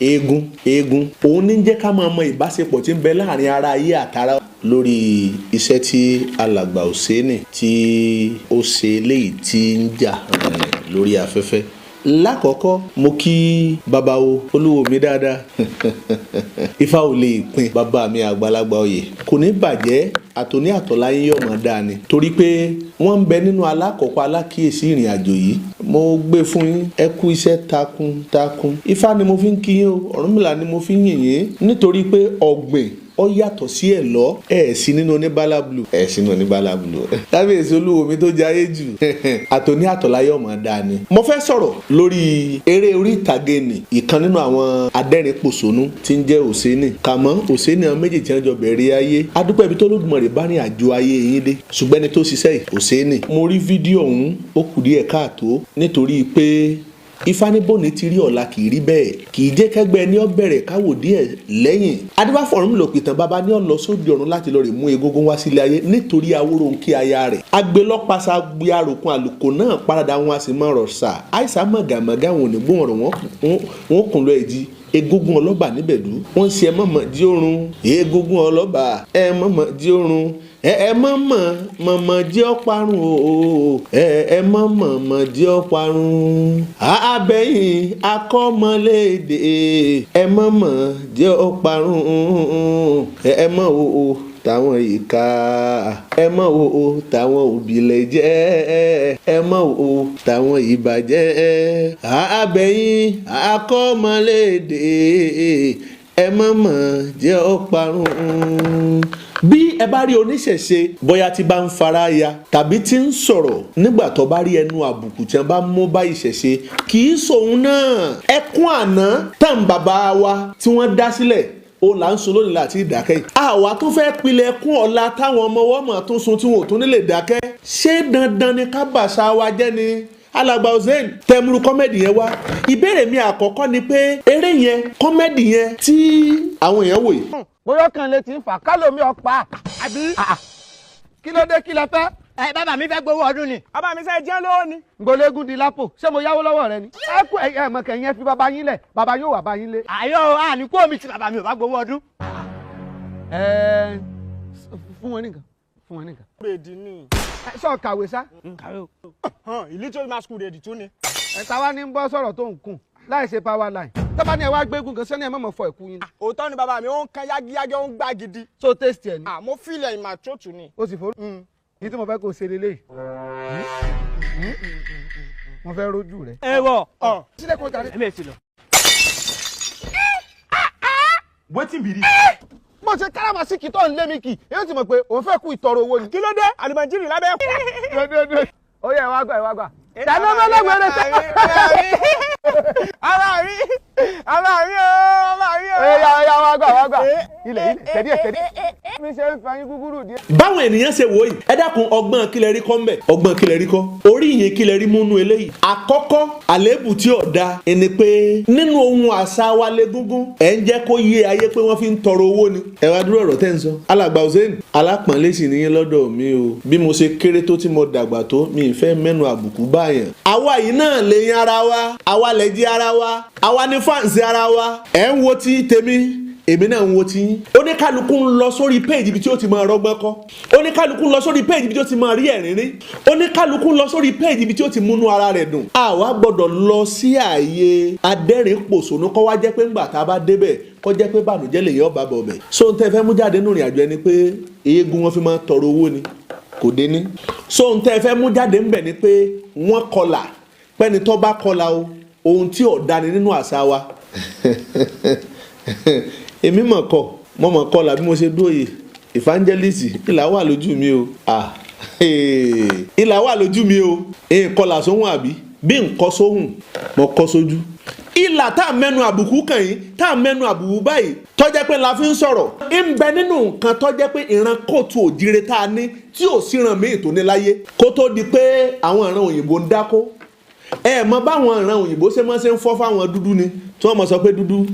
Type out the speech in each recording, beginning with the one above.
eégún òun ní jẹ́ ká máa mọ ìbáṣepọ̀ tí ń bẹ láàrin ara ayé àtara lórí iṣẹ́ tí alàgbà Ozain tí ó ṣe léyìí tí ń jà lórí afẹ́fẹ́. Lákọ̀ọ́kọ́ mo kí bàbá o olúwo mi dáadáa ifá ò lè pin bàbá mi àgbàlagbà oyè kò ní bàjẹ́ àtòní àtọ̀láyé yóò mọ̀ dáa ni torí pé wọ́n ń bẹ nínú alákọ̀ọ́kọ́ alákìyèsí ìrìn àjò yìí mo gbé fún yín ẹ kú iṣẹ́ takuntakun ifá ni mo fi ń kí yín o Ọ̀rúnmìlà ni mo fi ń yìn yín nítorí pé ọ̀gbìn ó yàtọ̀ sí ẹ̀lọ́ sí nínú oníbàlábùlù sínú oníbàlábùlù kábíyèsí olúwo mi tó jayé jù àtòní àtọ̀láyé ọmọ dáa ni. mo fẹ́ sọ̀rọ̀ lórí eré orí ìtàgé ni ìkan nínú àwọn adẹ́rìn-pòṣónú tí ń jẹ́ Ozain kàmọ́ Ozain àwọn méjì tí wọ́n jọ bẹ̀rẹ̀ ayé adúpẹ́ ibi tó Olódùmarè bá rìn àjò ayé yín dé ṣùgbọ́n ẹni tó ṣiṣẹ́ yìí Ozain mo rí fídíò ọ̀hún ó kù díẹ̀ káàtó nítorí pé ifá ní bòní ti rí ọ̀la kì í rí bẹ́ẹ̀ kì í jẹ́ kẹ́gbẹ́ ẹni ó bẹ̀rẹ̀ káwò díẹ̀ lẹ́yìn adébáfọ̀rún lò pìtàn bàbá ní ọ̀lọ́ sóde ọ̀run láti lọ rè mú Egungun wá sílé ayé nítorí Awórónkẹ́ aya rẹ̀ agbélọ́pàṣà gbé àròkún àlùkò náà parada wọn a sì mọ̀ ọ̀rọ̀ sà àìsàn mọ̀gàmọ̀gà wọn ò ní gbóhùn ọ̀rọ̀ wọn kùn lọ ẹ̀dí Egungun ọlọ́ba níbẹ̀dú wọ́n ń ṣe ẹ mọ̀mọ́ jí oorun Egungun ọlọ́ba ẹ mọ̀mọ́ jí oorun ẹ mọ̀mọ́ jí ọ̀parun o ẹ mọ̀mọ́ jí ọ̀parun abẹ́yìn akọ́mọlédè ẹ mọ̀mọ́ jí ọ̀parun ẹ mọ̀ o táwọn ìka ẹ mọ̀ o táwọn òbílẹ̀ jẹ́ ẹ mọ̀ o táwọn ìbàjẹ́ abẹ́yìn akọ́mọlédè ẹ mọ̀mọ́ jẹ́ ọ̀parun. Bí ẹ bá rí oníṣẹ̀ṣe bóyá tí bá ń fara ya tàbí tí ń sọ̀rọ̀ nígbà tó bá rí ẹnu àbùkù tí wọ́n bá mú bá ìṣẹ̀ṣe kì í sòun náà ẹkún àná tàn bàbá wa tí wọ́n dá sílẹ̀ ó là ń sun lónìí láti dákẹ́ yìí. àwa tó fẹ́ pilẹ̀ ẹkún ọ̀la táwọn ọmọ wọ́mọ̀ tó sun tí wọn ò tún nílè dákẹ́ ṣé dandan ni ká bàṣà wa jẹ́ ni alàgbà Ozain tẹmúrú kọ́mẹ́dì yẹn wá ìbéèrè mi àkọ́kọ́ ni pé eré yẹn kọ́mẹ́dì yẹn tí àwọn èèyàn wò yìí. bóyá kan lè ti ń fà kálómi ọ̀pá àbí kí ló dé kí lẹ fẹ́. bàbá mi fẹ́ gbowó ọdún ni. bàbá mi fẹ́ jẹ́ lówó ni. ngolégún di lápò ṣé mo yáwó lọ́wọ́ rẹ ni. ẹ kú ẹ mọ̀ kẹ́yìn ẹ fi bàbá yín lẹ̀ bàbá yóò wà bá yín lé. àyọ̀ àníkó mi tí bàbá mi ò bá gbowó ọdún. fún wọn nìkan fún wọn nìkan. gbèdì ni. sọ kàwé sá. kàwé o. ìlítọ́ máa skul èdè tún ni. táwa ní ń bọ́ sọ̀rọ̀ tó ń kùn láì ṣe power line tọ́ba ni ẹ wá gbégún kan sẹ́ni ẹ mọ̀mọ́ fọ ẹ̀kú yín. òótọ́ ni bàbá mi ó ń kan yágíyágí ó ń gbá gidi. so taste ẹ ni. mo fílẹ̀ ìmọ̀ àtúntò ni. o sì fọ́ ní tí mo fẹ́ kó o ṣe lélẹ̀ mo fẹ́ rojú rẹ. ẹ wọ sílẹ̀ kó jàre. ẹ bẹ́ẹ̀ ti lọ. wetin be this. mo ṣe káràmásìkì tó ń lé mi kì èyí ti mọ̀ pé òun fẹ́ kú ìtọrọ owó ni. kí ló dé àlùmọ̀jìrì lábẹ́. ó yẹ wá gbà. dáná mọ́lẹ́gbẹ̀rẹ̀ sẹ́yìn. ara mi o. ya wá gbà. ilẹ̀ tẹ̀dí. mi ṣe ń fa yín gúgúrú díẹ̀. báwọn ènìyàn ṣe wò yìí ẹ dákun ọgbọ́n kílẹ̀ rí kọ́ ń bẹ̀ ọgbọ́n kílẹ̀ rí kọ́ orí yẹn kílẹ̀ rí múnú eléyìí. àkọ́kọ́ àléébù tí ò da ẹni pé nínú ohun àṣà wa l'Egúngún ẹ̀ ń jẹ́ kó yé ayé pé wọ́n fi ń tọrọ owó ni. ẹ wá dúró ọ̀rọ̀ tẹ́ ń sọ. alàgbà Ozain alápọ̀nlé sì níyẹn lọ́dọ̀ mi o bí mo ṣe kéré tó tí mo dàgbà tó mi ì fẹ́ mẹ́nu àbùkù báyẹn. àwa yìí náà lè yan ara wa àwa lè jí ara wa àwa ní fáǹsì ara wa ẹ̀ ń wo tí tèmi èmi náà ń wo tí yín oníkálukú ń lọ sórí péèjì ibi tí ó ti máa rọgbọ́n kọ́ oníkálukú ń lọ sórí péèjì ibi tí ó ti máa rí ẹ̀rín rí oníkálukú ń lọ sórí péèjì ibi tí ó ti múnú ara rẹ̀ dùn. àwa gbọ́dọ̀ lọ sí ààyè adẹ́rìn-pòṣónú kọ́ wá jẹ́ pé ńgbà tá a bá débẹ̀ kọ́ jẹ́ pé bànújẹ́ lè yọ ọba bọ̀ bẹ̀. so n tẹ́ fẹ́ mú jáde nínú ìrìn àjò ẹni pé eégún wọn fi máa tọrọ owó ni kò dé ní. so n tẹ́ fẹ́ mú jáde ńbẹ̀ ni pé wọ́n kọlà pẹ́ni tó bá kọlà o ohun tí ò dání nínú àṣà wa èmi mọ̀ kọ́ mo mọ̀ kọ́ la bí mo ṣe dóye evangelist ìlà wà lójú mi o ìlà wà lójú mi o kọlà sóhun àbí bí nǹkan sóhun mo kọ́ sójú ìlà tá a mẹ́nu àbùkù kàn yín tá a mẹ́nu àbùkù báyìí tọ́jẹ́ pé la fi ń sọ̀rọ̀ ń bẹ nínú nǹkan tọ́jẹ́ pé ìran kóòtù òjire tá a ní tí ò síran míì tó ní láyé kó tó di pé àwọn ìran òyìnbó ń dákó mọ báwọn ìran òyìnbó ṣe ń fọ́ fáwọn dúdú ni tí wọ́n mọ̀ sọ pé dúdú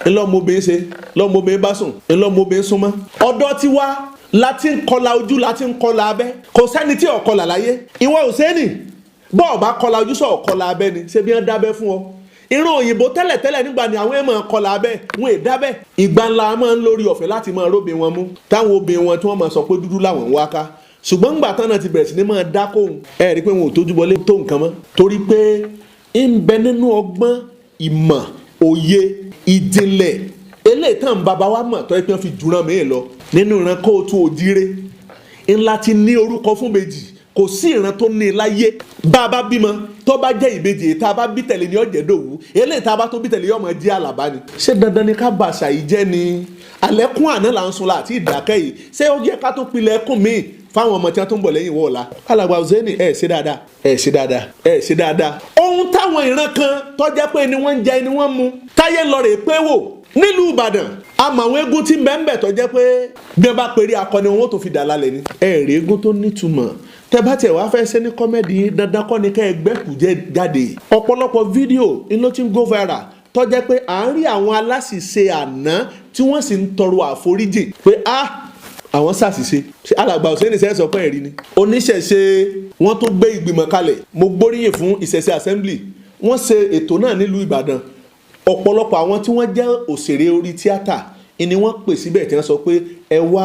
ńlọmọbìnrin ṣe ńlọmọbìnrin bá sùn ńlọmọbìnrin súnmọ́ ọ̀dọ̀ tiwa láti ń kọlà ojú láti ń kọlà abẹ́ kò sẹ́ni tí ò kọlà láyé ìwọ Ozain bọ́ọ̀ bá kọlà ojú sọ̀ kọlà abẹ́ ni ṣé bí wọ́n dábẹ́ fún ọ ìran òyìnbó tẹ́lẹ̀tẹ́lẹ̀ nígbà ni àwọn èèmọ̀ kọlà abẹ́ wọn è dábẹ́ ìgbà ńlá máa ń lórí ọ̀fẹ́ láti máa róbìn wọn mú táwọn obìnrin wọn tí wọ́n máa sọ pé dúdú làwọn ń wá ká ṣùgbọ́n ńgbà tán náà ti bẹ̀rẹ̀ sí ní máa dá kóhùn ẹ rí i pé wọn ò tójú bọlé tó nǹkan mọ́ torí pé ń bẹ nínú ọgbọ́n ìmọ̀ òye ìdìnlẹ̀ eléyìí tán bàbá wa mọ̀ tọ́ ẹ pé wọ́n fi jùrán mi lọ nínú ìran kóòtù òjíire ńlá ti ní orúkọ fún méjì kò sí ìran tó ní láyé bá a bá bímọ tó bá jẹ́ ìbejì tá a bá bí tẹ̀lé ní ọ̀jẹ̀ dòwú eléyìí tá a bá tó bí tẹ̀lé yọmọ jẹ́ àlàbá ni ṣé dandan ni ká bá àṣà yìí jẹ́ ni alẹ́kùn àná là ń sun láti ìdákẹ́ yìí ṣé ó yẹ ká tó pilẹ̀ ẹkùn míì fáwọn ọmọ tí wọ́n tó ń bọ̀ lẹ́yìn wọ́ọ̀la alàgbà Ozain ṣe dáadáa ohun táwọn ìran kan tó jẹ́ pé ni wọ́n ń jẹ ni wọ́n mu táyé lọ rè pé wò nílùú Ìbàdàn àmọ́ àwọn eégún tí bẹ́ẹ̀ tó jẹ́ pé bí wọ́n bá pèrè akọni wọn tó fi dà lálẹ́ ni rí eégún tó nítumọ̀ tẹ́ bá tẹ̀ wá fẹ́ ṣe ní kọ́mẹ́dì dandan kọ́ ni ká ẹgbẹ́ kù jáde ọ̀pọ̀lọpọ̀ fídíò ló ti ń go viral tó jẹ́ pé à ń rí àwọn aláṣìṣe àná tí wọ́n sì ń tọrọ àforíjì pé àwọn ṣàṣìṣe alàgbà Ozain ṣe sọ pé ẹ̀rí ni oníṣẹ̀ṣe wọ́n tó gbé ìgbìmọ̀ kalẹ̀ mo gbóríyìn fún Isese assembly wọ́n ṣe ètò náà nílùú Ìbàdàn ọ̀pọ̀lọpọ̀ àwọn tí wọ́n jẹ́ òṣèré orí tíátà ni wọ́n pè síbẹ̀ tí wọ́n sọ pé ẹ wá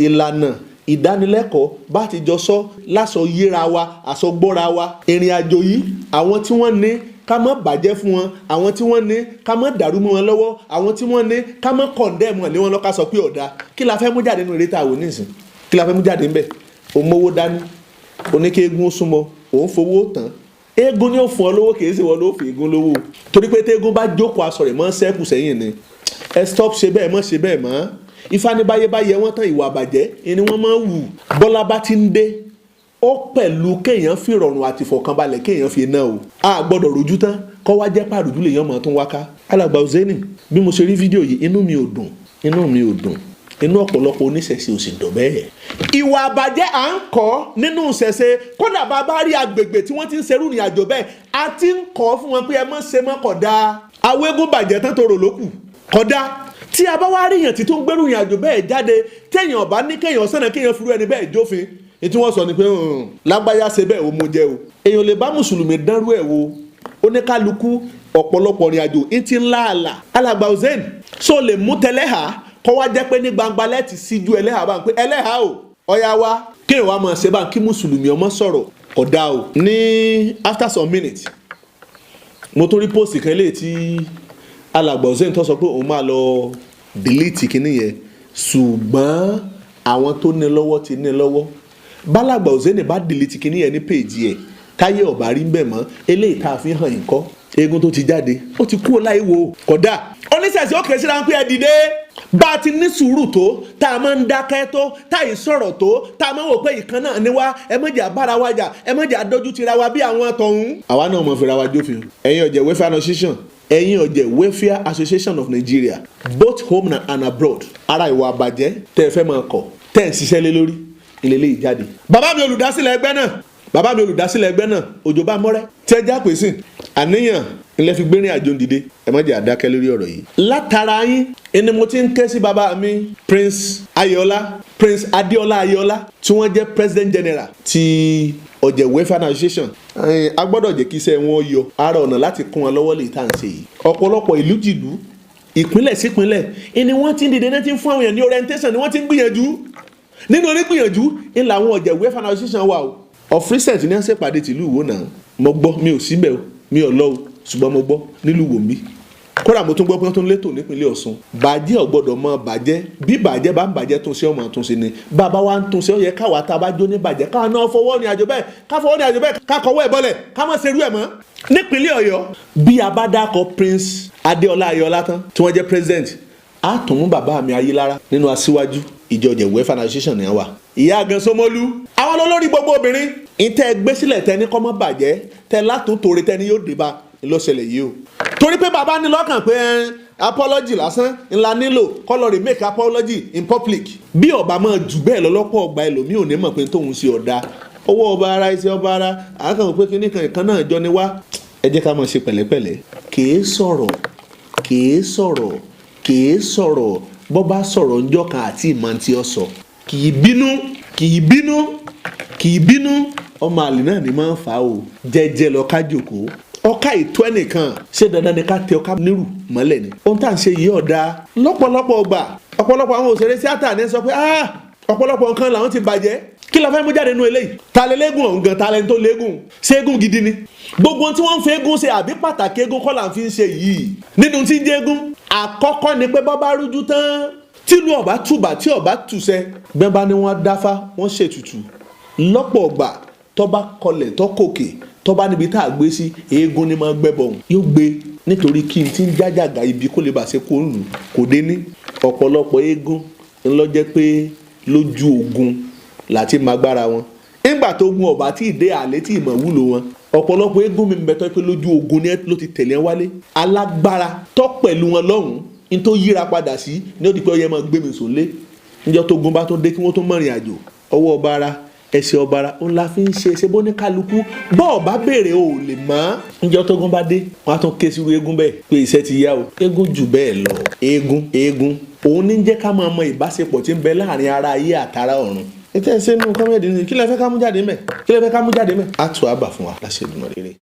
ìlànà ìdánilẹ́kọ̀ọ́ bá ti jọ sọ lásọ yíra wa àsọgbọ́ra wa ìrìn àjò yìí àwọn tí wọ́n ní ká má bàjẹ́ fún wọn àwọn tí wọ́n ní ká má dàrú mọ́ wọn lọ́wọ́ àwọn tí wọ́n ní ká má kọ̀ndẹ́mù lé wọn lọ́ka sọ pé ọ̀dà kí la fẹ́ mú jáde nínú ìrètà àwọn oníṣìn kí la fẹ́ mú jáde ńbẹ̀ òun mówó dání oníkéegun súnmọ́ òun fowó tán eégún ni ó fún ọ lówó kì í ṣe wọn ló fi eégún lówó torí pé téégún bá jókòó aṣọ rẹ̀ mọ́ sẹ́kù sẹ́yìn ni ẹ stop ṣe bẹ́ẹ̀ mọ́ ifá ní báyé wọ́n tán ìwà àbàjẹ́ ni wọ́n máa ń wù bọ́lá bá ti ń dé ó pẹ̀lú kéèyàn fi rọrùn àti fọkànbalẹ̀ kéèyàn fi ná o a gbọ́dọ̀ rojú tán kọ́ wá jẹ́ pàrọ̀jú lèèyàn máa tún wá ká alàgbà Ozain bí mo ṣe rí fídíò yìí inú mi ò dùn inú ọ̀pọ̀lọpọ̀ oníṣẹ̀ṣe ò sì dùn bẹ́ẹ̀. ìwà àbàjẹ́ à ń kọ́ nínú ìṣẹ̀ṣe kódà bá bá rí agbègbè tí wọ́n ti ń ṣerú ìrìn àjò bẹ́ẹ̀ a ti ń kọ́ fún wọn pé ẹ má ṣe mọ́ kódà awégún bàjẹ́ tán tó rò lókù kódà tí a bá wá rí èèyàn tí tó ń gbérù ìrìn àjò bẹ́ẹ̀ jáde téèyàn ọ̀bá ní kéèyàn sẹ́nà kéèyàn fúru ẹni bẹ́ẹ̀ jófin ètí wọ́n sọ ni pé lágbáyà ṣe bẹ́ẹ̀ ó mú jẹ́ o èèyàn lè bá mùsùlùmí dánrú ẹ̀ wo oníkálukú ọ̀pọ̀lọpọ̀ ìrìn àjò ń ti ńlá àlà alàgbà Ozain so lè mú tẹlẹ́hà kọ́ wá jẹ́ pé ní gbangba lẹ́ẹ̀tì síjú ẹlẹ́hà bá ń pé ẹlẹ́hà o ọ̀yá wa kéèyàn wá máa ṣe bá ń kí mùsùlùmí ọmọ sọ̀rọ̀ ọ̀dà o ní after some minutes mo tún rí post kan lè tí alàgbà Ozain tó sọ pé òun máa lọ delete kinní yẹn ṣùgbọ́n àwọn tó ní lọ́wọ́ ti ní lọ́wọ́ bálàgbà Ozain bá delete kinní yẹn ní page yẹn táyé ọ̀bà rí bẹ́ẹ̀ mọ́ eléyìí tá a fi hàn yín kọ́ eégún tó ti jáde ó ti kúrò láì wo kódà oníṣẹ̀ṣẹ̀ ó kéré síra ń pé ẹ dìde bá a ti ní sùúrù tó tá a máa ń dákẹ́ tó tá a yìí sọ̀rọ̀ tó tá a máa ń wò pé ìkan náà ni wá ẹ má jẹ́ àbára wa jà ẹ má jẹ́ àdójú tira wa bí àwọn tọ̀hún. àwa náà mọ̀ fẹ́ra wa jófin ẹ̀yin ọ̀jẹ̀ welfare association ẹ̀yin ọ̀jẹ̀ welfare association of Nigeria both home and abroad ara ìwà àbàjẹ́ tẹ́ ẹ fẹ́ máa kọ̀ tẹ́ ẹ ń ṣiṣẹ́ lé lórí ìlélẹ́ ìjáde. bàbá mi olùdásílẹ̀ ẹgbẹ́ náà òjò bá mọ́rẹ́ tí ẹ já pè sí àníyàn ilẹ̀ fi gbérin àjò dìde ẹ má jẹ́ àdákẹ́ lórí ọ̀rọ̀ yìí. látara yín ẹni mo ti ń ké sí bàbá mi Prince Adéọlá Ayọ̀ọ́lá tí wọ́n jẹ́ president general ti ọ̀jẹ̀ welfare association a gbọ́dọ̀ jẹ́ kí iṣẹ́ wọn yọ ara ọ̀nà láti kún wọn lọ́wọ́ lè tà ń ṣe yìí. ọ̀pọ̀lọpọ̀ ìlú jìlú ìpínlẹ̀ sípínlẹ̀ ẹni wọ́n ti ń dìde náà ti ń fún àwọn èèyàn ní orientation ni wọ́n ti ń gbìyànjú nínú onígbìyànjú ń la àwọn ọ̀jẹ̀ welfare association wà o of recent ní ẹsẹ̀ pàdé tìlú Ìwó náà mo gbọ́ mi ò síbẹ̀ o mi ò lọ o ṣùgbọ́n mo gbọ́ nílùú Ìwó mi kódà mo tún gbọ́ pé wọ́n tún létò nípínlẹ̀ Ọ̀ṣun bàjẹ́ ò gbọ́dọ̀ mọ bàjẹ́ bí bàjẹ́ bá ń bàjẹ́ tún ṣe ọmọ tún ṣe ni bàbá wa ń tún ṣe ó yẹ káwa tá a bá jó ní bàjẹ́ káwa náà fọwọ́ ní àjò bẹ́ẹ̀ ká fọwọ́ ní àjò bẹ́ẹ̀ ká kọwọ́ ẹ̀ bọ́lẹ̀ ká má ṣerú ẹ̀ mọ́. nípínlẹ̀ Ọ̀yọ́ bí a bá dákọ̀ Prince Adéọlá Ayọ̀ọ́lá tán tí wọ́n jẹ́ president á tún mú bàbá mi Ayélára nínú aṣíwájú ìjọjẹ welfare association ni wà. ìyá gan Ṣómólú àwọn olórí gbogbo obìnrin ìtẹ́ gbé sílẹ̀ tẹ́ni kọ́ mọ́ bàjẹ́ tẹ́ látúntòrè tẹ́ni yóò dé bá lọ́sẹ̀lẹ̀ yìí o. torí pé bàbá ní lọ́kàn pé apology lásán ńlá nílò kọ́lọ́rì make apology in public. bí ọba máa jù bẹ́ẹ̀ lọ́lọ́pọ̀ ọgbà ẹlòmíì ò ní mọ̀ pé tóun ṣe ọ̀dà owó ọba ara iṣẹ́ ọba ara àákàn pé kíní kan ìkan náà jọ ni wá. ẹ jẹ́ ká máa ṣe pẹ̀lẹ́pẹ̀lẹ́ kèé sọ̀rọ̀ bọ́ bá sọ̀rọ̀ ńjọ́ kan àti ìmọ̀ tí ó sọ kì í bínú ọmọ àlè náà ni máa ń fà á o jẹ́jẹ́ lọ kájòkó ọká ìtọ́ ẹnìkan ṣé dandan ni ká tẹ ọká nírù mọ́lẹ̀ ni. ohun tá à ń ṣe yìí ọ̀dà lọ́pọ̀lọpọ̀ ọgbà ọ̀pọ̀lọpọ̀ àwọn òṣèré tíátà ní sọ pé ọ̀pọ̀lọpọ̀ nǹkan làwọn ti bàjẹ́ kí la fẹ́ mú jáde nínú eléyìí. ta lè léegun ọ̀hún gan ta lẹ́ni tó léegun ṣé eégún gidi ni. gbogbo tí wọ́n ń fi eégún ṣe àbí pàtàkì eégún kọ́ là ń fi ń ṣe yìí. nínú tí ń jẹ́ eégún àkọ́kọ́ ni pé bọ́bá rújú tán tílu ọ̀bá tùbà tí ọ̀bá tùṣẹ́ bẹ́ẹ̀ bá ní wọ́n dáfá wọ́n ṣètùtù lọ́pọ̀ ọgbà tọ́ba kọlẹ̀ tọ́kòkè tọ́ba níbi tá a gbé sí eégún ni máa gbẹ́bọ̀ yóò gbé nítorí kí n ti ń jájàgà ibi kó lè bá ṣe kó lù kó dé ní. ọ̀pọ̀lọpọ̀ eégún ńlọ jẹ́ pé lójú ogun láti máa gbára wọn nígbà tó gun ọ̀bá tí ìdé àlẹ́ tí ìmọ̀ wúlò wọn. ọ̀pọ̀lọpọ̀ eégún mi bẹ̀tọ́ pé lójú ogun ni ló ti tẹ̀lé wálé alágbára tọ́ pẹ̀lú wọn lọ́hùn-ún ní tó yíra padà sí ní ó di pé ọyẹ máa gbé mi sòlé níjọ́ tó gun bá tó dé kí wọ́n tó mọ̀rìn àjò ọwọ́ ọba ara ẹsẹ̀ ọba ara òun la fi ń ṣe bó ní kálukú bọ́ọ̀ bá béèrè o lè mọ́ níjọ́ tó gun bá dé wọ́n á tún ké sírú eégún bẹ́ẹ̀ pé iṣẹ́ ti yá o eégún jù bẹ́ẹ̀ lọ eégún òun ní jẹ́ ká máa mọ ìbáṣepọ̀ tí ń bẹ láàrin ara ayé àtara ọ̀run ètò ẹ̀sẹ̀ nínú kọ́mẹ́dì ni kí lẹ fẹ́ ká mú jáde mẹ́ á tù á bà fún wa láṣẹ ìdùnnà rere.